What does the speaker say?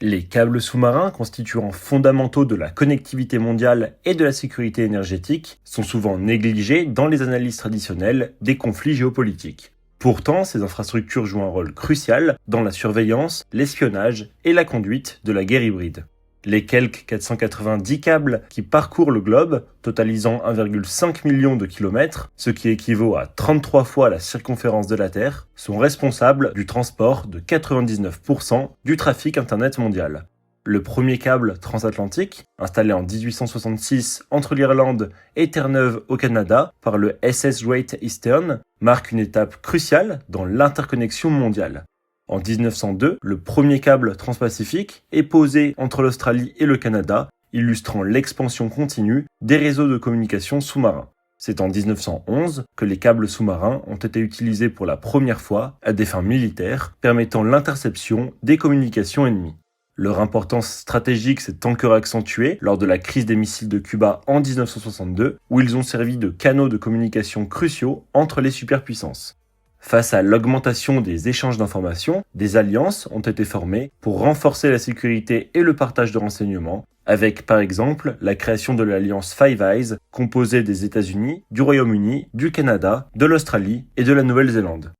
Les câbles sous-marins, constituant fondamentaux de la connectivité mondiale et de la sécurité énergétique, sont souvent négligés dans les analyses traditionnelles des conflits géopolitiques. Pourtant, ces infrastructures jouent un rôle crucial dans la surveillance, l'espionnage et la conduite de la guerre hybride. Les quelques 490 câbles qui parcourent le globe, totalisant 1,5 million de kilomètres, ce qui équivaut à 33 fois la circonférence de la Terre, sont responsables du transport de 99% du trafic Internet mondial. Le premier câble transatlantique, installé en 1866 entre l'Irlande et Terre-Neuve au Canada par le SS Great Eastern, marque une étape cruciale dans l'interconnexion mondiale. En 1902, le premier câble transpacifique est posé entre l'Australie et le Canada, illustrant l'expansion continue des réseaux de communication sous-marins. C'est en 1911 que les câbles sous-marins ont été utilisés pour la première fois à des fins militaires, permettant l'interception des communications ennemies. Leur importance stratégique s'est encore accentuée lors de la crise des missiles de Cuba en 1962, où ils ont servi de canaux de communication cruciaux entre les superpuissances. Face à l'augmentation des échanges d'informations, des alliances ont été formées pour renforcer la sécurité et le partage de renseignements, avec par exemple la création de l'alliance Five Eyes, composée des États-Unis, du Royaume-Uni, du Canada, de l'Australie et de la Nouvelle-Zélande.